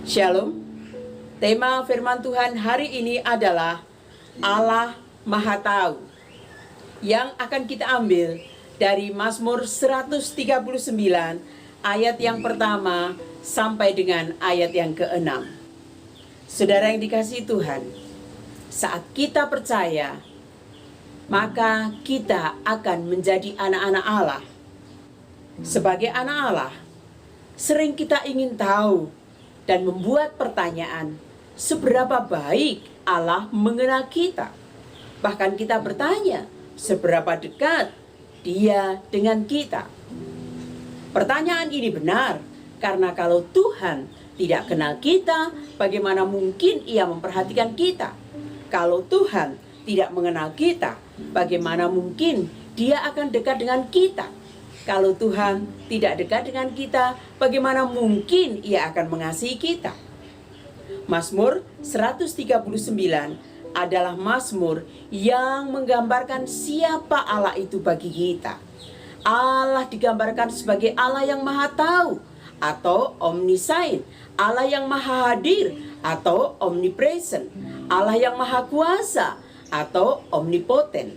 Shalom. Tema firman Tuhan hari ini adalah Allah Maha Tahu, yang akan kita ambil dari Mazmur 139 ayat yang pertama sampai dengan ayat yang ke-6. Saudara yang dikasihi Tuhan, saat kita percaya, maka kita akan menjadi anak-anak Allah. Sebagai anak Allah, sering kita ingin tahu dan membuat pertanyaan, seberapa baik Allah mengenal kita. Bahkan kita bertanya, seberapa dekat Dia dengan kita. Pertanyaan ini benar, karena kalau Tuhan tidak kenal kita, bagaimana mungkin Ia memperhatikan kita? Kalau Tuhan tidak mengenal kita, bagaimana mungkin Dia akan dekat dengan kita? Kalau Tuhan tidak dekat dengan kita, bagaimana mungkin Ia akan mengasihi kita? Mazmur 139 adalah mazmur yang menggambarkan siapa Allah itu bagi kita. Allah digambarkan sebagai Allah yang Maha Tahu atau omniscient, Allah yang Maha Hadir atau omnipresent, Allah yang Maha Kuasa atau omnipotent.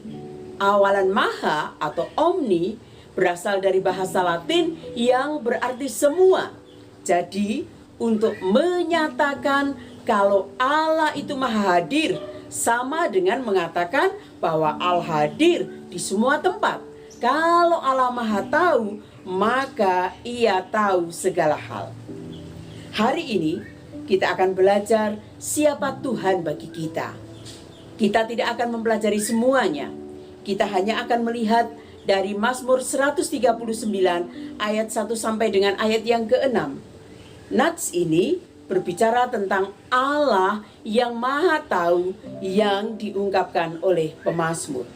Awalan Maha atau omni berasal dari bahasa Latin yang berarti semua. Jadi, untuk menyatakan kalau Allah itu Maha Hadir, sama dengan mengatakan bahwa Allah hadir di semua tempat. Kalau Allah Maha Tahu, maka Ia tahu segala hal. Hari ini, kita akan belajar siapa Tuhan bagi kita. Kita tidak akan mempelajari semuanya. Kita hanya akan melihat dari Mazmur 139 ayat 1 sampai dengan ayat yang ke-6. Nats ini berbicara tentang Allah yang Maha Tahu yang diungkapkan oleh pemazmur.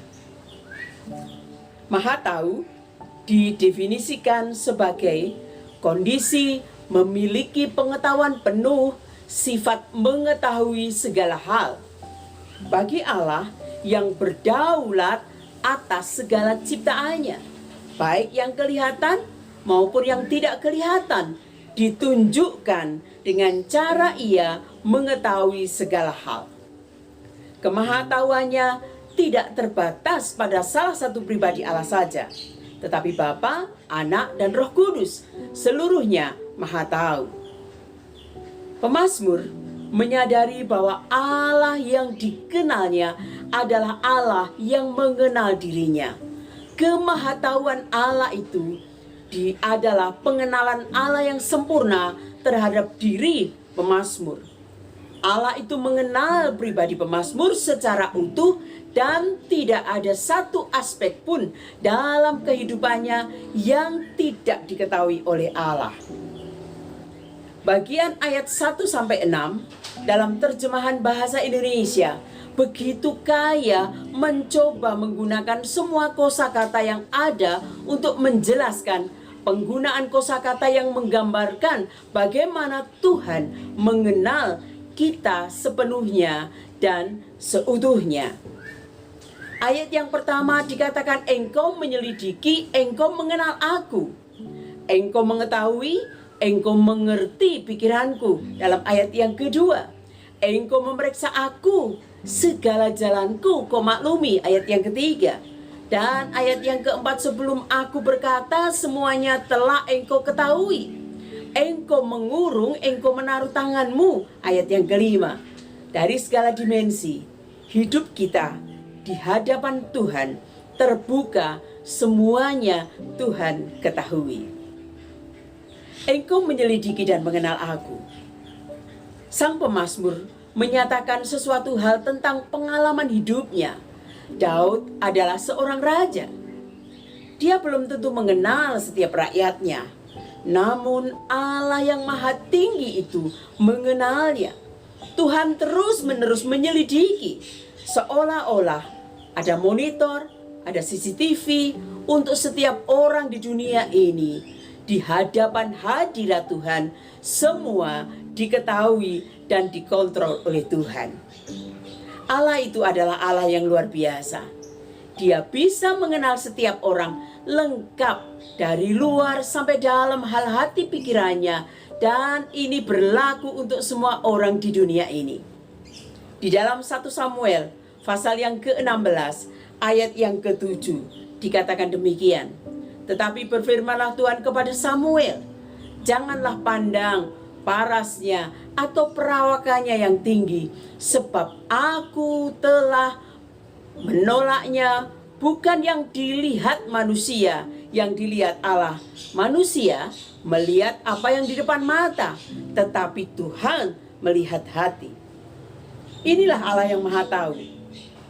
Maha Tahu didefinisikan sebagai kondisi memiliki pengetahuan penuh, sifat mengetahui segala hal. Bagi Allah yang berdaulat atas segala ciptaannya, baik yang kelihatan maupun yang tidak kelihatan, ditunjukkan dengan cara Ia mengetahui segala hal. Kemahatauannya tidak terbatas pada salah satu pribadi Allah saja, tetapi Bapa, Anak, dan Roh Kudus, seluruhnya Maha Tahu. Pemazmur menyadari bahwa Allah yang dikenalnya adalah Allah yang mengenal dirinya. Kemahatauan Allah itu adalah pengenalan Allah yang sempurna terhadap diri pemazmur. Allah itu mengenal pribadi pemazmur secara utuh dan tidak ada satu aspek pun dalam kehidupannya yang tidak diketahui oleh Allah. Bagian ayat 1-6 dalam terjemahan bahasa Indonesia begitu kaya mencoba menggunakan semua kosakata yang ada untuk menjelaskan penggunaan kosakata yang menggambarkan bagaimana Tuhan mengenal kita sepenuhnya dan seutuhnya. Ayat yang pertama dikatakan, Engkau menyelidiki, Engkau mengenal aku. Engkau mengetahui, Engkau mengerti pikiranku. Dalam ayat yang kedua, Engkau memeriksa aku, segala jalanku Kau maklumi. Ayat yang ketiga. Dan ayat yang keempat, sebelum aku berkata, semuanya telah Engkau ketahui. Engkau mengurung, Engkau menaruh tanganmu. Ayat yang kelima. Dari segala dimensi hidup kita di hadapan Tuhan terbuka, semuanya Tuhan ketahui. Engkau menyelidiki dan mengenal aku. Sang pemazmur menyatakan sesuatu hal tentang pengalaman hidupnya. Daud adalah seorang raja. Dia belum tentu mengenal setiap rakyatnya, namun Allah yang Maha Tinggi itu mengenalnya. Tuhan terus-menerus menyelidiki, seolah-olah ada monitor, ada CCTV untuk setiap orang di dunia ini. Di hadapan hadirat Tuhan, semua diketahui dan dikontrol oleh Tuhan. Allah itu adalah Allah yang luar biasa. Dia bisa mengenal setiap orang lengkap dari luar sampai dalam hal hati pikirannya, dan ini berlaku untuk semua orang di dunia ini. Di dalam 1 Samuel pasal yang ke-16 ayat yang ke-7 dikatakan demikian. Tetapi berfirmanlah Tuhan kepada Samuel, janganlah pandang parasnya atau perawakannya yang tinggi, sebab aku telah menolaknya. Bukan yang dilihat manusia, yang dilihat Allah. Manusia melihat apa yang di depan mata, tetapi Tuhan melihat hati. Inilah Allah yang Maha Tahu,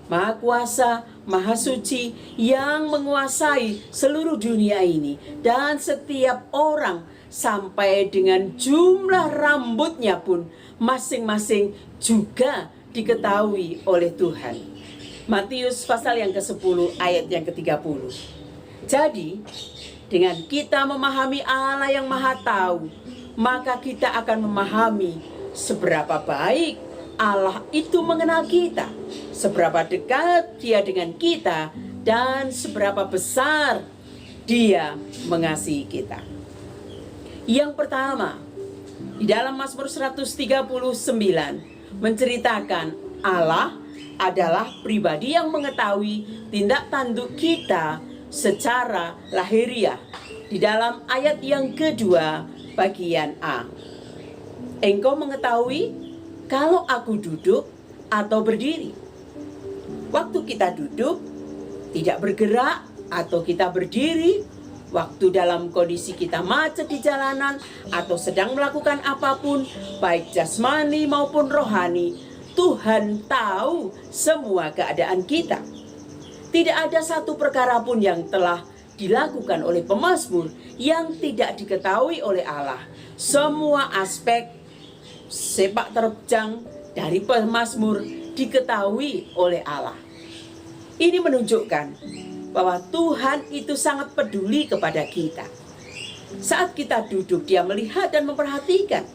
Maha Kuasa, Maha Suci, yang menguasai seluruh dunia ini dan setiap orang, sampai dengan jumlah rambutnya pun masing-masing juga diketahui oleh Tuhan. Matius pasal yang ke-10 ayat yang ke-30. Jadi, dengan kita memahami Allah yang Maha Tahu, maka kita akan memahami seberapa baik Allah itu mengenal kita, seberapa dekat Dia dengan kita, dan seberapa besar Dia mengasihi kita. Yang pertama, di dalam Mazmur 139 menceritakan Allah adalah pribadi yang mengetahui tindak tanduk kita secara lahiriah. Di dalam ayat yang kedua bagian A, engkau mengetahui kalau aku duduk atau berdiri. Waktu kita duduk, tidak bergerak, atau kita berdiri, waktu dalam kondisi kita macet di jalanan atau sedang melakukan apapun, baik jasmani maupun rohani, Tuhan tahu semua keadaan kita. Tidak ada satu perkara pun yang telah dilakukan oleh pemazmur yang tidak diketahui oleh Allah. Semua aspek sepak terjang dari pemazmur diketahui oleh Allah. Ini menunjukkan bahwa Tuhan itu sangat peduli kepada kita. Saat kita duduk, Dia melihat dan memperhatikan.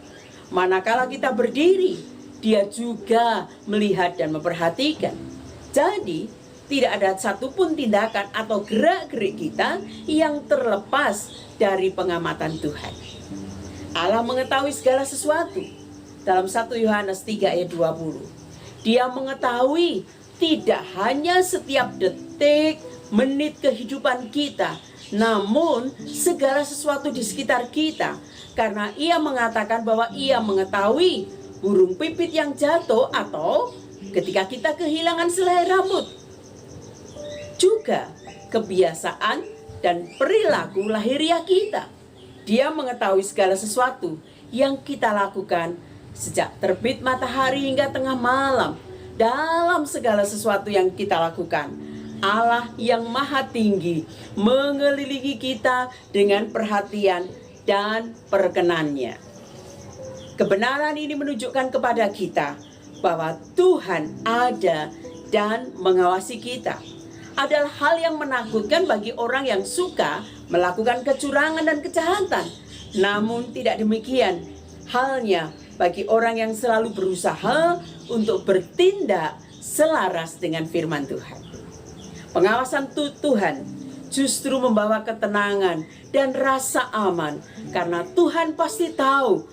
Manakala kita berdiri, Dia juga melihat dan memperhatikan. Jadi, tidak ada satupun tindakan atau gerak-gerik kita yang terlepas dari pengamatan Tuhan. Allah mengetahui segala sesuatu. Dalam 1 Yohanes 3 ayat 20. Dia mengetahui tidak hanya setiap detik, menit kehidupan kita, namun segala sesuatu di sekitar kita. Karena Ia mengatakan bahwa Ia mengetahui burung pipit yang jatuh, atau ketika kita kehilangan selai rambut. Juga kebiasaan dan perilaku lahiriah kita. Dia mengetahui segala sesuatu yang kita lakukan sejak terbit matahari hingga tengah malam. Dalam segala sesuatu yang kita lakukan, Allah yang Maha Tinggi mengelilingi kita dengan perhatian dan perkenannya. Kebenaran ini menunjukkan kepada kita bahwa Tuhan ada dan mengawasi kita. Adalah hal yang menakutkan bagi orang yang suka melakukan kecurangan dan kejahatan. Namun tidak demikian halnya bagi orang yang selalu berusaha untuk bertindak selaras dengan firman Tuhan. Pengawasan Tuhan justru membawa ketenangan dan rasa aman, karena Tuhan pasti tahu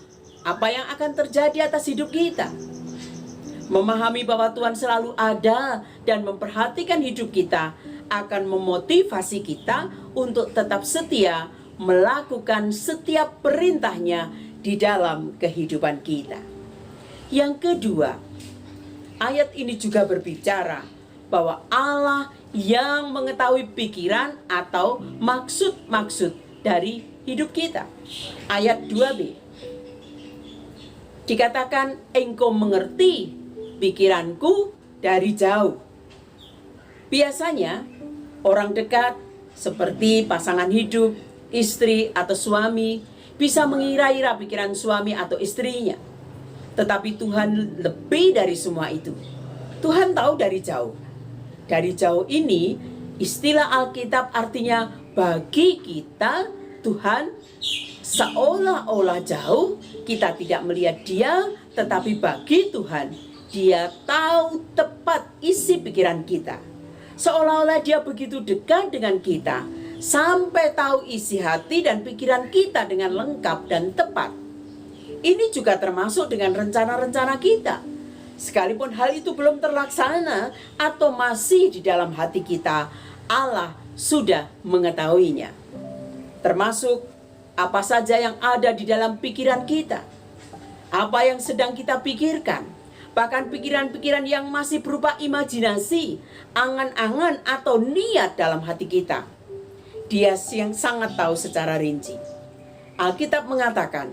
apa yang akan terjadi atas hidup kita. Memahami bahwa Tuhan selalu ada dan memperhatikan hidup kita akan memotivasi kita untuk tetap setia melakukan setiap perintahnya di dalam kehidupan kita. Yang kedua, ayat ini juga berbicara bahwa Allah yang mengetahui pikiran atau maksud-maksud dari hidup kita. Ayat 2b dikatakan, engkau mengerti pikiranku dari jauh. Biasanya orang dekat seperti pasangan hidup, istri atau suami bisa mengira-ira pikiran suami atau istrinya. Tetapi Tuhan lebih dari semua itu. Tuhan tahu dari jauh. Dari jauh ini, istilah Alkitab artinya bagi kita Tuhan seolah-olah jauh, kita tidak melihat Dia, tetapi bagi Tuhan Dia tahu tepat isi pikiran kita. Seolah-olah Dia begitu dekat dengan kita, sampai tahu isi hati dan pikiran kita dengan lengkap dan tepat. Ini juga termasuk dengan rencana-rencana kita. Sekalipun hal itu belum terlaksana atau masih di dalam hati kita, Allah sudah mengetahuinya. Termasuk apa saja yang ada di dalam pikiran kita, apa yang sedang kita pikirkan, bahkan pikiran-pikiran yang masih berupa imajinasi, angan-angan atau niat dalam hati kita. Dia yang sangat tahu secara rinci. Alkitab mengatakan,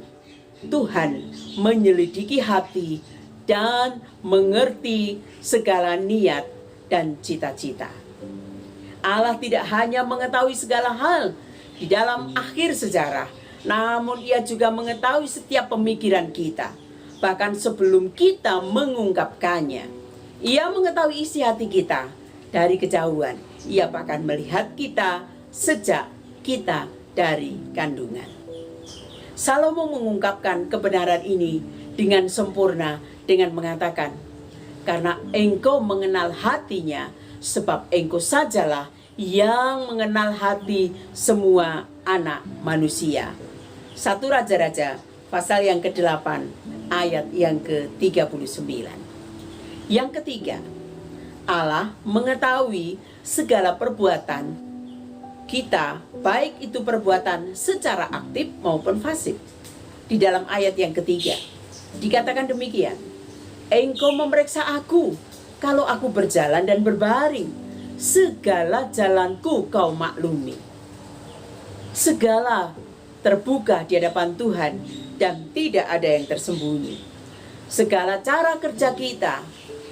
Tuhan menyelidiki hati dan mengerti segala niat dan cita-cita. Allah tidak hanya mengetahui segala hal di dalam akhir sejarah, namun Ia juga mengetahui setiap pemikiran kita, bahkan sebelum kita mengungkapkannya. Ia mengetahui isi hati kita dari kejauhan. Ia bahkan melihat kita sejak kita dari kandungan. Salomo mengungkapkan kebenaran ini dengan sempurna dengan mengatakan, karena engkau mengenal hatinya, sebab engkau sajalah yang mengenal hati semua anak manusia. 1 Raja-Raja pasal yang ke-8 ayat yang ke-39. Yang ketiga, Allah mengetahui segala perbuatan kita, baik itu perbuatan secara aktif maupun pasif. Di dalam ayat yang ketiga dikatakan demikian, engkau memeriksa aku kalau aku berjalan dan berbaring, segala jalanku kau maklumi. Segala terbuka di hadapan Tuhan dan tidak ada yang tersembunyi. Segala cara kerja kita,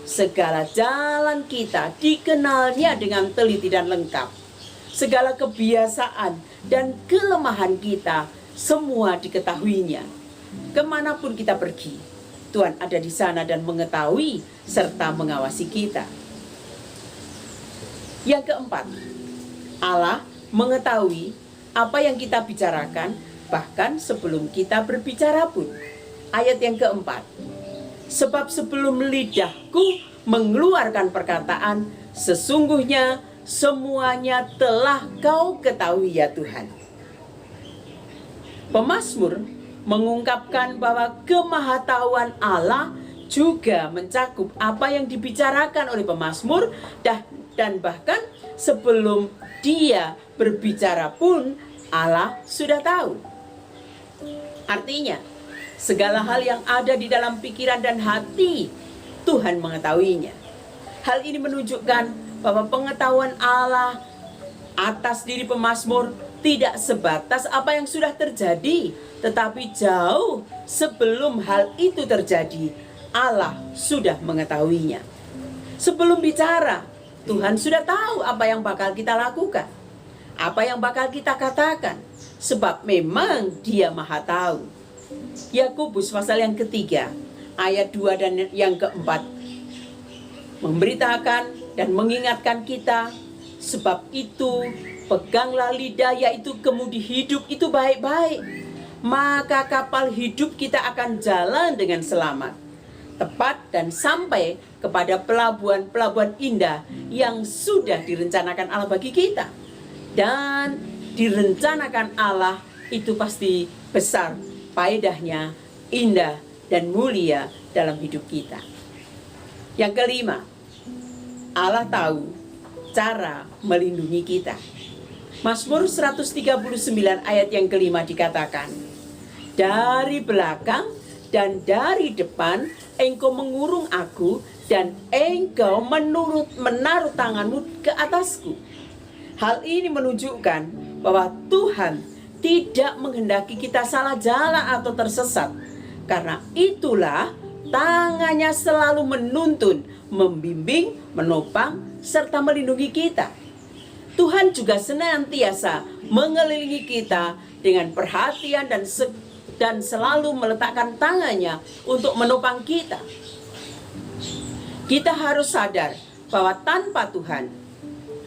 segala jalan kita dikenalnya dengan teliti dan lengkap. Segala kebiasaan dan kelemahan kita semua diketahuinya. Kemanapun kita pergi, Tuhan ada di sana dan mengetahui serta mengawasi kita. Yang keempat, Allah mengetahui apa yang kita bicarakan bahkan sebelum kita berbicara pun. Ayat yang keempat, sebab sebelum lidahku mengeluarkan perkataan, sesungguhnya semuanya telah kau ketahui ya Tuhan. Pemazmur mengungkapkan bahwa kemahatauan Allah juga mencakup apa yang dibicarakan oleh pemazmur dan bahkan sebelum dia berbicara pun Allah sudah tahu. Artinya, segala hal yang ada di dalam pikiran dan hati Tuhan mengetahuinya. Hal ini menunjukkan bahwa pengetahuan Allah atas diri pemazmur tidak sebatas apa yang sudah terjadi, tetapi jauh sebelum hal itu terjadi, Allah sudah mengetahuinya. Sebelum bicara, Tuhan sudah tahu apa yang bakal kita lakukan, apa yang bakal kita katakan, sebab memang Dia Maha Tahu. Yakobus pasal yang ketiga, ayat 2 dan yang keempat memberitakan dan mengingatkan kita, sebab itu peganglah lidah, yaitu kemudi hidup itu baik-baik, maka kapal hidup kita akan jalan dengan selamat, tepat dan sampai kepada pelabuhan-pelabuhan indah yang sudah direncanakan Allah bagi kita. Dan direncanakan Allah itu pasti besar faedahnya, indah dan mulia dalam hidup kita. Yang kelima, Allah tahu cara melindungi kita. Mazmur 139 ayat yang kelima dikatakan, dari belakang dan dari depan engkau mengurung aku, dan engkau menaruh tanganmu ke atasku. Hal ini menunjukkan bahwa Tuhan tidak menghendaki kita salah jalan atau tersesat. Karena itulah tangannya selalu menuntun, membimbing, menopang, serta melindungi kita. Tuhan juga senantiasa mengelilingi kita dengan perhatian dan selalu meletakkan tangannya untuk menopang kita. Kita harus sadar bahwa tanpa Tuhan,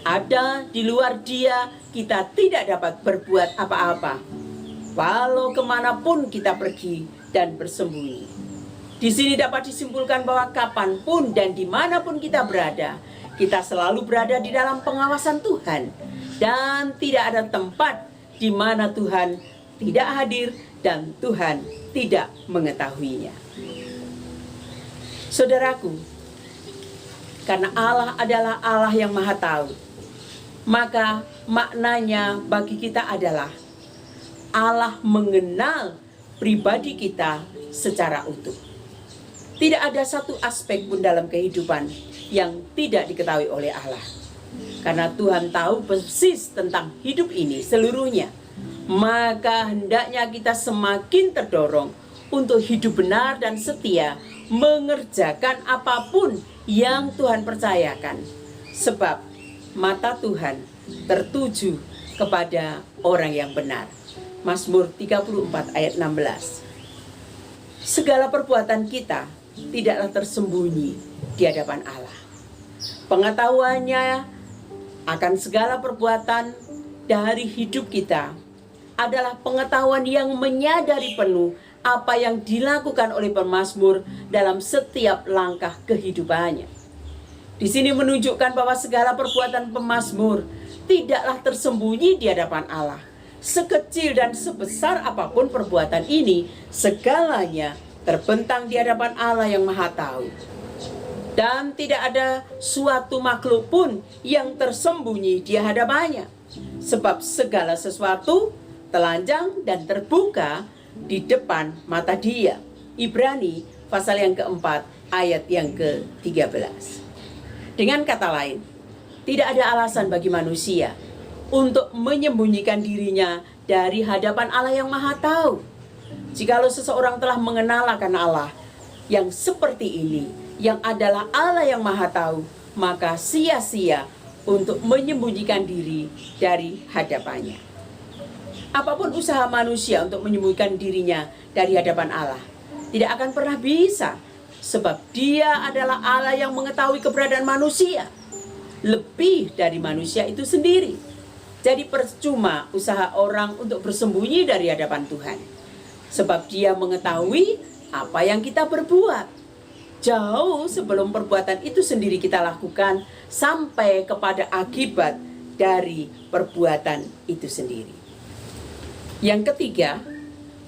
ada di luar Dia, kita tidak dapat berbuat apa-apa, walau kemanapun kita pergi dan bersembunyi. Di sini dapat disimpulkan bahwa kapanpun dan dimanapun kita berada, kita selalu berada di dalam pengawasan Tuhan, dan tidak ada tempat di mana Tuhan tidak hadir dan Tuhan tidak mengetahuinya. Saudaraku, karena Allah adalah Allah yang Maha Tahu, maka maknanya bagi kita adalah Allah mengenal pribadi kita secara utuh. Tidak ada satu aspek pun dalam kehidupan yang tidak diketahui oleh Allah. Karena Tuhan tahu persis tentang hidup ini seluruhnya, maka hendaknya kita semakin terdorong untuk hidup benar dan setia, mengerjakan apapun yang Tuhan percayakan. Sebab mata Tuhan tertuju kepada orang yang benar. Mazmur 34 ayat 16. Segala perbuatan kita tidaklah tersembunyi di hadapan Allah. Pengetahuannya akan segala perbuatan dari hidup kita adalah pengetahuan yang menyadari penuh apa yang dilakukan oleh pemazmur dalam setiap langkah kehidupannya. Di sini menunjukkan bahwa segala perbuatan pemazmur tidaklah tersembunyi di hadapan Allah. Sekecil dan sebesar apapun perbuatan ini, segalanya terbentang di hadapan Allah yang Maha Tahu. Dan tidak ada suatu makhluk pun yang tersembunyi di hadapannya. Sebab segala sesuatu telanjang dan terbuka di depan mata Dia. Ibrani pasal yang keempat ayat yang ke-13. Dengan kata lain, tidak ada alasan bagi manusia untuk menyembunyikan dirinya dari hadapan Allah yang Maha Tahu. Jikalau seseorang telah mengenal akan Allah yang seperti ini, yang adalah Allah yang Maha Tahu, maka sia-sia untuk menyembunyikan diri dari hadapannya. Apapun usaha manusia untuk menyembunyikan dirinya dari hadapan Allah, tidak akan pernah bisa. Sebab Dia adalah Allah yang mengetahui keberadaan manusia lebih dari manusia itu sendiri. Jadi percuma usaha orang untuk bersembunyi dari hadapan Tuhan. Sebab Dia mengetahui apa yang kita berbuat jauh sebelum perbuatan itu sendiri kita lakukan, sampai kepada akibat dari perbuatan itu sendiri. Yang ketiga,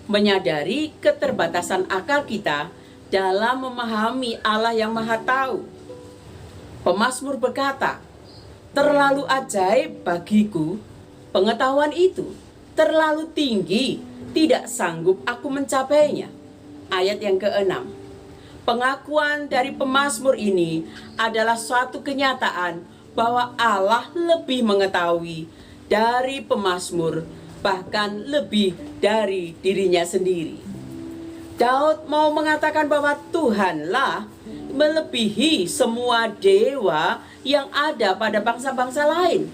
menyadari keterbatasan akal kita dalam memahami Allah yang Maha Tahu. Pemazmur berkata, terlalu ajaib bagiku pengetahuan itu, terlalu tinggi, tidak sanggup aku mencapainya. Ayat yang ke-6. Pengakuan dari pemazmur ini adalah suatu kenyataan bahwa Allah lebih mengetahui dari pemazmur, bahkan lebih dari dirinya sendiri. Daud mau mengatakan bahwa Tuhanlah melebihi semua dewa yang ada pada bangsa-bangsa lain.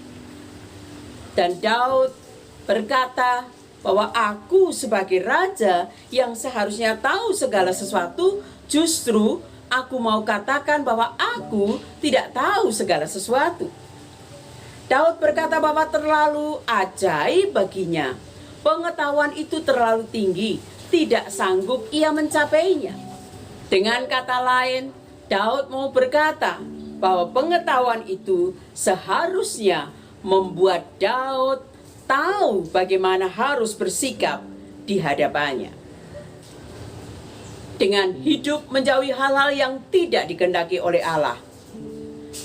Dan Daud berkata bahwa aku sebagai raja yang seharusnya tahu segala sesuatu, justru aku mau katakan bahwa aku tidak tahu segala sesuatu. Daud berkata bahwa terlalu ajaib baginya. Pengetahuan itu terlalu tinggi, tidak sanggup ia mencapainya. Dengan kata lain, Daud mau berkata bahwa pengetahuan itu seharusnya membuat Daud tahu bagaimana harus bersikap di hadapannya. Dengan hidup menjauhi hal-hal yang tidak dikehendaki oleh Allah,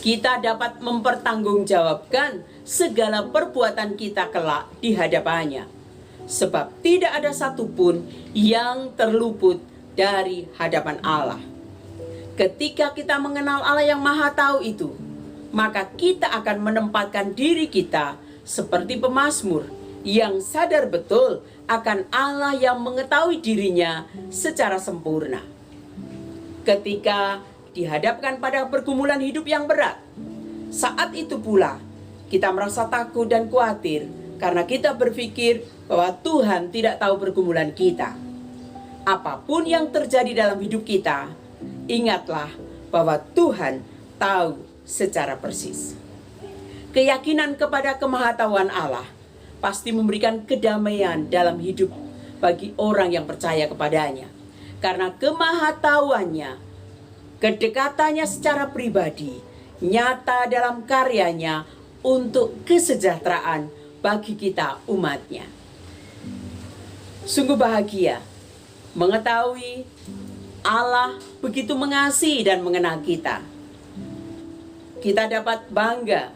kita dapat mempertanggungjawabkan segala perbuatan kita kelak di hadapannya. Sebab tidak ada satupun yang terluput dari hadapan Allah. Ketika kita mengenal Allah yang Maha Tahu itu, maka kita akan menempatkan diri kita seperti pemazmur yang sadar betul akan Allah yang mengetahui dirinya secara sempurna. Ketika dihadapkan pada pergumulan hidup yang berat, saat itu pula kita merasa takut dan khawatir karena kita berpikir bahwa Tuhan tidak tahu pergumulan kita. Apapun yang terjadi dalam hidup kita, ingatlah bahwa Tuhan tahu secara persis. Keyakinan kepada kemahatauan Allah pasti memberikan kedamaian dalam hidup bagi orang yang percaya kepadanya. Karena kemahatauannya, kedekatannya secara pribadi, nyata dalam karyanya untuk kesejahteraan bagi kita umatnya. Sungguh bahagia mengetahui Allah begitu mengasihi dan mengenal kita. Kita dapat bangga,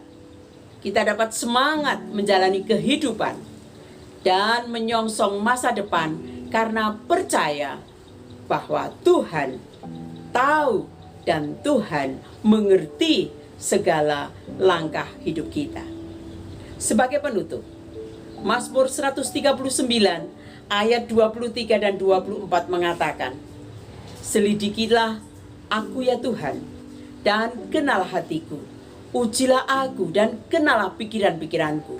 kita dapat semangat menjalani kehidupan dan menyongsong masa depan karena percaya bahwa Tuhan tahu dan Tuhan mengerti segala langkah hidup kita. Sebagai penutup, Mazmur 139 ayat 23 dan 24 mengatakan, "Selidikilah aku ya Tuhan, dan kenal hatiku. Ujilah aku dan kenallah pikiran-pikiranku.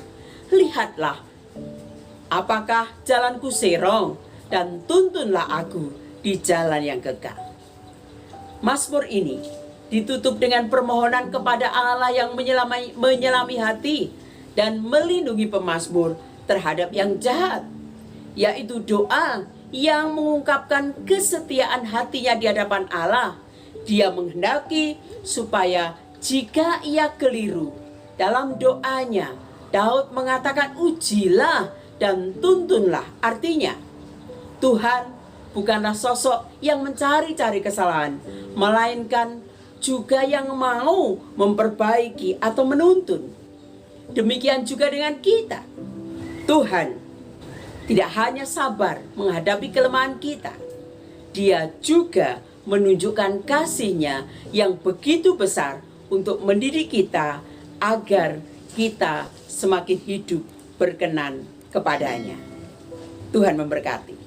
Lihatlah, apakah jalanku serong, dan tuntunlah aku di jalan yang kekal." Mazmur ini ditutup dengan permohonan kepada Allah yang menyelami hati dan melindungi pemazmur terhadap yang jahat, yaitu doa yang mengungkapkan kesetiaan hatinya di hadapan Allah. Dia menghendaki supaya jika ia keliru dalam doanya, Daud mengatakan, "Ujilah dan tuntunlah." Artinya, Tuhan bukanlah sosok yang mencari-cari kesalahan, melainkan juga yang mau memperbaiki atau menuntun. Demikian juga dengan kita. Tuhan tidak hanya sabar menghadapi kelemahan kita, Dia juga menunjukkan kasih-Nya yang begitu besar untuk mendidik kita agar kita semakin hidup berkenan kepadanya. Tuhan memberkati.